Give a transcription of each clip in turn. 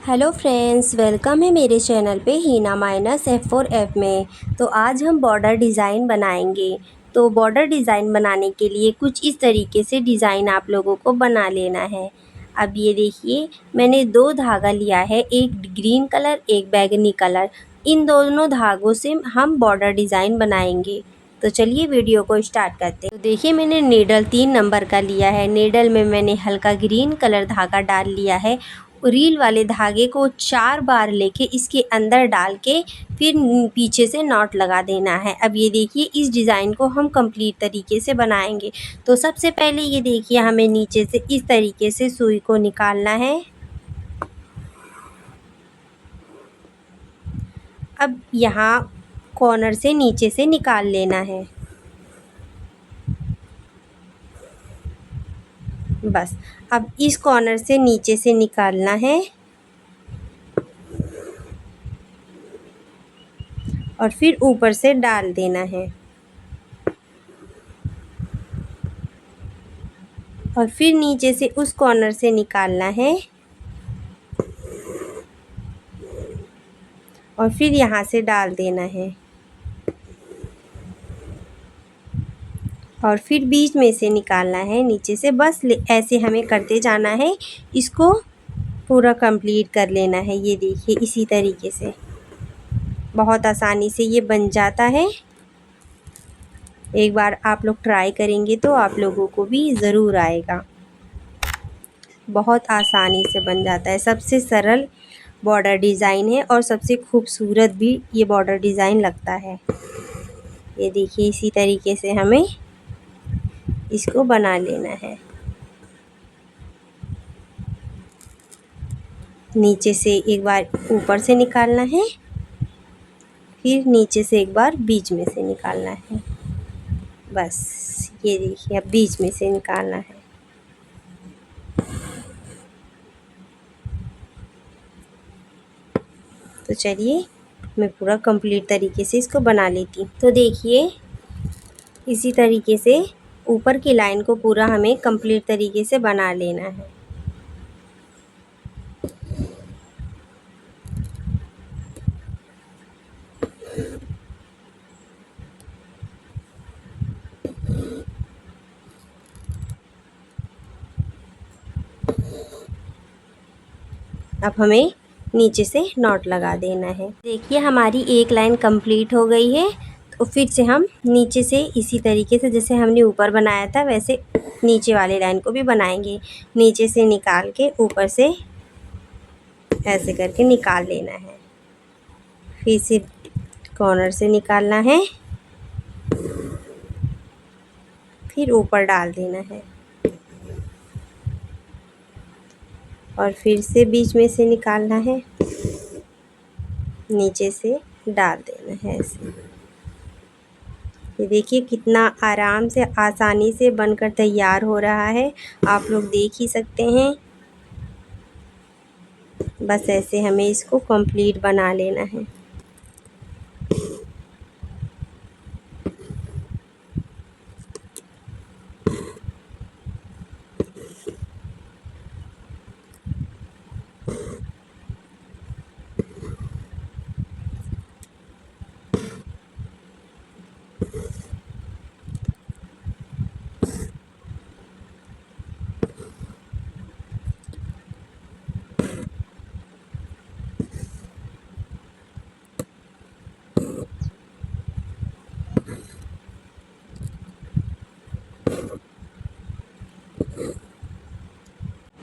Hello friends, welcome है मेरे channel पे हीना माइनस F4F में। तो आज हम बॉर्डर डिज़ाइन बनाएंगे। तो बॉर्डर डिज़ाइन बनाने के लिए कुछ इस तरीके से डिज़ाइन आप लोगों को बना लेना है। अब ये देखिए, मैंने दो धागा लिया है, एक ग्रीन कलर एक बैगनी कलर। इन दोनों धागों से हम बॉर्डर डिज़ाइन बनाएंगे। तो चलिए वीडियो को स्टार्ट करते हैं। तो देखिए, मैंने नीडल 3 नंबर का लिया है। नीडल में मैंने हल्का ग्रीन कलर धागा डाल लिया है। रील वाले धागे को 4 बार लेके इसके अंदर डाल के फिर पीछे से नॉट लगा देना है। अब ये देखिए, इस डिज़ाइन को हम कंप्लीट तरीके से बनाएंगे। तो सबसे पहले ये देखिए, हमें नीचे से इस तरीके से सुई को निकालना है। अब यहाँ कॉर्नर से नीचे से निकाल लेना है। बस, अब इस कॉर्नर से नीचे से निकालना है और फिर ऊपर से डाल देना है और फिर नीचे से उस कॉर्नर से निकालना है और फिर यहाँ से डाल देना है और फिर बीच में से निकालना है नीचे से। बस ऐसे हमें करते जाना है, इसको पूरा कंप्लीट कर लेना है। ये देखिए, इसी तरीके से बहुत आसानी से ये बन जाता है। एक बार आप लोग ट्राई करेंगे तो आप लोगों को भी ज़रूर आएगा। बहुत आसानी से बन जाता है। सबसे सरल बॉर्डर डिज़ाइन है और सबसे खूबसूरत भी ये बॉर्डर डिज़ाइन लगता है। ये देखिए, इसी तरीके से हमें इसको बना लेना है। नीचे से एक बार ऊपर से निकालना है, फिर नीचे से एक बार बीच में से निकालना है। बस ये देखिए, अब बीच में से निकालना है। तो चलिए, मैं पूरा कंप्लीट तरीके से इसको बना लेती हूँ। तो देखिए, इसी तरीके से ऊपर की लाइन को पूरा हमें कंप्लीट तरीके से बना लेना है। अब हमें नीचे से नॉट लगा देना है। देखिए, हमारी एक लाइन कंप्लीट हो गई है। तो फिर से हम नीचे से इसी तरीके से जैसे हमने ऊपर बनाया था वैसे नीचे वाली लाइन को भी बनाएंगे। नीचे से निकाल के ऊपर से ऐसे करके निकाल लेना है। फिर से कॉर्नर से निकालना है, फिर ऊपर डाल देना है और फिर से बीच में से निकालना है, नीचे से डाल देना है ऐसे। ये देखिए, कितना आराम से आसानी से बनकर तैयार हो रहा है, आप लोग देख ही सकते हैं। बस ऐसे हमें इसको कंप्लीट बना लेना है।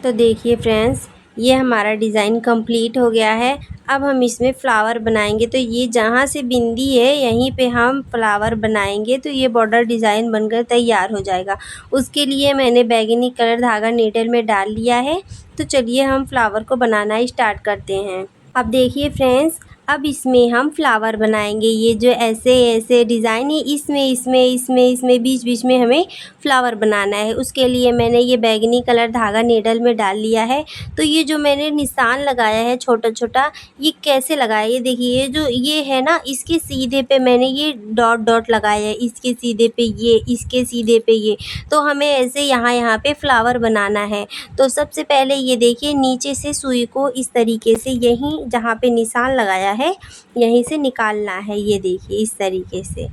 तो देखिए फ्रेंड्स, ये हमारा डिज़ाइन कंप्लीट हो गया है। अब हम इसमें फ्लावर बनाएंगे। तो ये जहाँ से बिंदी है यहीं पे हम फ्लावर बनाएंगे, तो ये बॉर्डर डिज़ाइन बनकर तैयार हो जाएगा। उसके लिए मैंने बैगनी कलर धागा नीडल में डाल लिया है। तो चलिए हम फ्लावर को बनाना स्टार्ट करते हैं। अब देखिए फ्रेंड्स, अब इसमें हम फ्लावर बनाएंगे। ये जो ऐसे ऐसे डिज़ाइन है इसमें इसमें इसमें इसमें बीच बीच में हमें फ्लावर बनाना है। उसके लिए मैंने ये बैंगनी कलर धागा नीडल में डाल लिया है। तो ये जो मैंने निशान लगाया है छोटा छोटा, ये कैसे लगाया, ये देखिए, ये जो ये है ना, इसके सीधे पे मैंने ये डॉट डॉट लगाया है, इसके सीधे पे ये, इसके सीधे पे ये। तो हमें ऐसे यहाँ यहाँ पे फ्लावर बनाना है। तो सबसे पहले ये देखिए, नीचे से सुई को इस तरीके से यहीं जहाँ पे निशान लगाया है यहीं से निकालना है। ये देखिए इस तरीके से।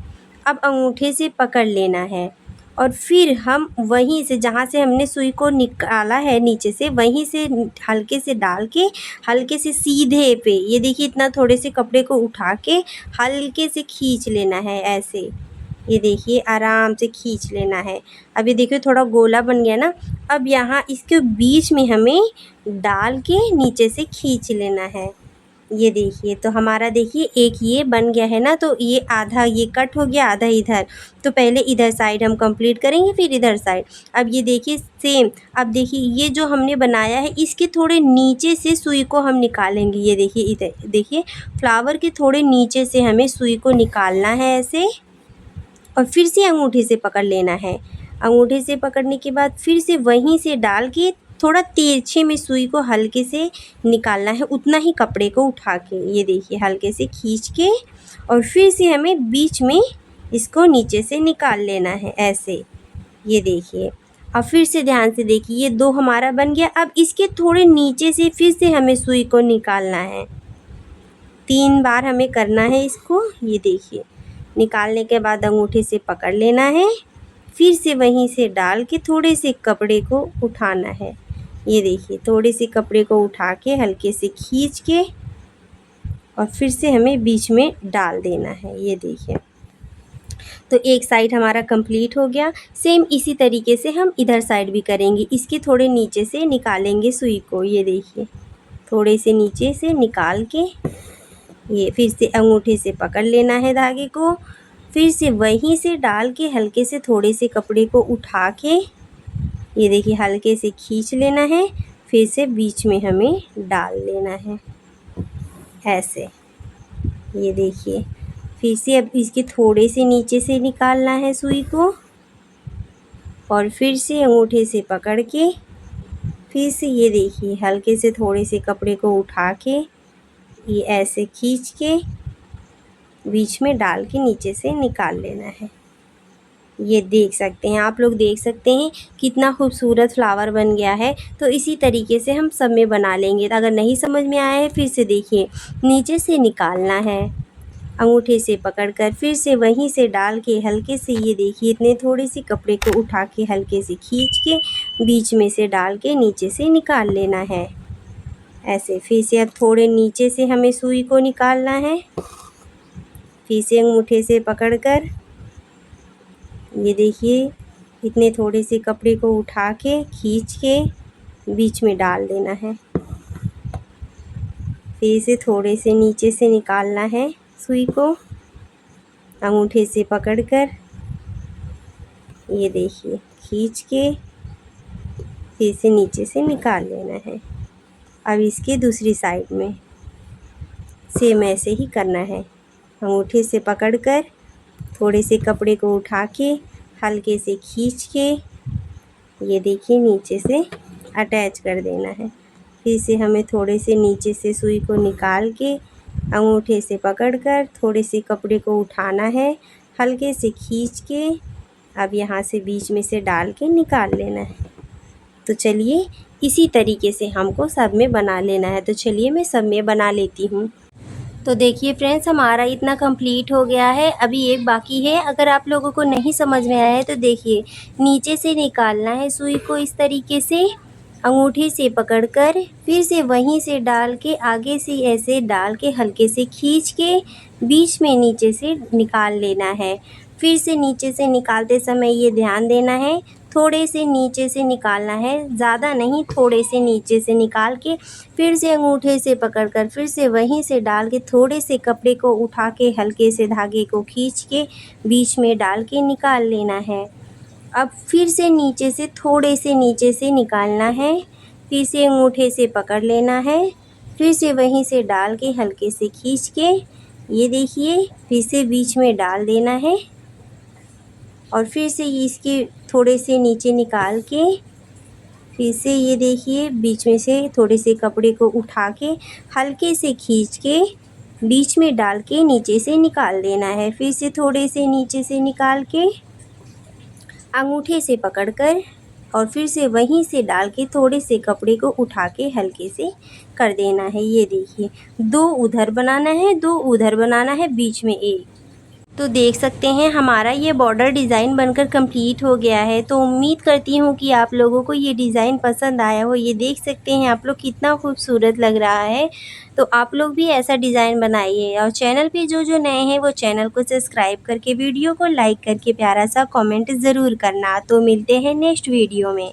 अब अंगूठे से पकड़ लेना है और फिर हम वहीं से जहाँ से हमने सुई को निकाला है नीचे से, वहीं से हल्के से डाल के हल्के से सीधे पे, ये देखिए, इतना थोड़े से कपड़े को उठा के हल्के से खींच लेना है ऐसे। ये देखिए आराम से खींच लेना है। अब ये देखिए थोड़ा गोला बन गया ना। अब यहाँ इसके बीच में हमें डाल के नीचे से खींच लेना है। ये देखिए, तो हमारा देखिए एक ये बन गया है ना। तो ये आधा ये कट हो गया, आधा इधर। तो पहले इधर साइड हम कंप्लीट करेंगे, फिर इधर साइड। अब ये देखिए सेम। अब देखिए ये जो हमने बनाया है इसके थोड़े नीचे से सुई को हम निकालेंगे। ये देखिए इधर देखिए, फ्लावर के थोड़े नीचे से हमें सुई को निकालना है ऐसे, और फिर से अंगूठे से पकड़ लेना है। अंगूठे से पकड़ने के बाद फिर से वहीं से डाल के थोड़ा तिरछे में सुई को हल्के से निकालना है, उतना ही कपड़े को उठा के। ये देखिए हल्के से खींच के, और फिर से हमें बीच में इसको नीचे से निकाल लेना है ऐसे। ये देखिए, अब फिर से ध्यान से देखिए, ये दो हमारा बन गया। अब इसके थोड़े नीचे से फिर से हमें सुई को निकालना है। 3 बार हमें करना है इसको। ये देखिए, निकालने के बाद अंगूठे से पकड़ लेना है, फिर से वहीं से डाल के थोड़े से कपड़े को उठाना है। ये देखिए, थोड़े से कपड़े को उठा के हल्के से खींच के, और फिर से हमें बीच में डाल देना है। ये देखिए, तो एक साइड हमारा कंप्लीट हो गया। सेम इसी तरीके से हम इधर साइड भी करेंगे। इसके थोड़े नीचे से निकालेंगे सुई को। ये देखिए, थोड़े से नीचे से निकाल के, ये फिर से अंगूठे से पकड़ लेना है धागे को, फिर से वहीं से डाल के हल्के से थोड़े से कपड़े को उठा के, ये देखिए हल्के से खींच लेना है, फिर से बीच में हमें डाल लेना है ऐसे। ये देखिए, फिर से अब इसके थोड़े से नीचे से निकालना है सुई को, और फिर से अंगूठे से पकड़ के, फिर से ये देखिए हल्के से थोड़े से कपड़े को उठा के, ये ऐसे खींच के बीच में डाल के नीचे से निकाल लेना है। ये देख सकते हैं, आप लोग देख सकते हैं कितना खूबसूरत फ्लावर बन गया है। तो इसी तरीके से हम सब में बना लेंगे। तो अगर नहीं समझ में आया है, फिर से देखिए, नीचे से निकालना है अंगूठे से पकड़कर, फिर से वहीं से डाल के हल्के से, ये देखिए, इतने थोड़े से कपड़े को उठा के हल्के से खींच के बीच में से डाल के नीचे से निकाल लेना है ऐसे। फिर से अब थोड़े नीचे से हमें सुई को निकालना है, फिर से अंगूठे से पकड़कर, ये देखिए, इतने थोड़े से कपड़े को उठा के खींच के बीच में डाल देना है। फिर से थोड़े से नीचे से निकालना है सुई को अंगूठे से पकड़कर, ये देखिए, खींच के फिर से नीचे से निकाल लेना है। अब इसके दूसरी साइड में सेम ऐसे ही करना है। अंगूठे से पकड़कर थोड़े से कपड़े को उठा के हल्के से खींच के, ये देखिए, नीचे से अटैच कर देना है। फिर से हमें थोड़े से नीचे से सुई को निकाल के अंगूठे से पकड़कर थोड़े से कपड़े को उठाना है, हल्के से खींच के अब यहाँ से बीच में से डाल के निकाल लेना है। तो चलिए, इसी तरीके से हमको सब में बना लेना है। तो चलिए मैं सब में बना लेती हूँ। तो देखिए फ्रेंड्स, हमारा इतना कंप्लीट हो गया है। अभी एक बाकी है। अगर आप लोगों को नहीं समझ में आया है तो देखिए, नीचे से निकालना है सुई को इस तरीके से अंगूठे से पकड़कर, फिर से वहीं से डाल के आगे से ऐसे डाल के हल्के से खींच के बीच में नीचे से निकाल लेना है। फिर से नीचे से निकालते समय ये ध्यान देना है, थोड़े से नीचे से निकालना है, ज़्यादा नहीं, थोड़े से नीचे से निकाल के फिर से अंगूठे से पकड़कर फिर से वहीं से डाल के थोड़े से कपड़े को उठा के हल्के से धागे को खींच के बीच में डाल के निकाल लेना है। अब फिर से नीचे से थोड़े से नीचे से निकालना है, फिर से अंगूठे से पकड़ लेना है, फिर से वहीं से डाल के हल्के से खींच के ये देखिए फिर से बीच में डाल देना है और फिर से इसके थोड़े से नीचे निकाल के फिर से ये देखिए बीच में से थोड़े से कपड़े को उठा के हल्के से खींच के बीच में डाल के नीचे से निकाल देना है। फिर से थोड़े से नीचे से निकाल के अंगूठे से पकड़कर और फिर से वहीं से डाल के थोड़े से कपड़े को उठा के हल्के से कर देना है। ये देखिए 2 उधर बनाना है, 2 उधर बनाना है, बीच में एक। तो देख सकते हैं हमारा ये बॉर्डर डिज़ाइन बनकर कंप्लीट हो गया है। तो उम्मीद करती हूँ कि आप लोगों को ये डिज़ाइन पसंद आया हो। ये देख सकते हैं आप लोग कितना खूबसूरत लग रहा है। तो आप लोग भी ऐसा डिज़ाइन बनाइए और चैनल पे जो जो नए हैं वो चैनल को सब्सक्राइब करके वीडियो को लाइक करके प्यारा सा कमेंट ज़रूर करना। तो मिलते हैं नेक्स्ट वीडियो में।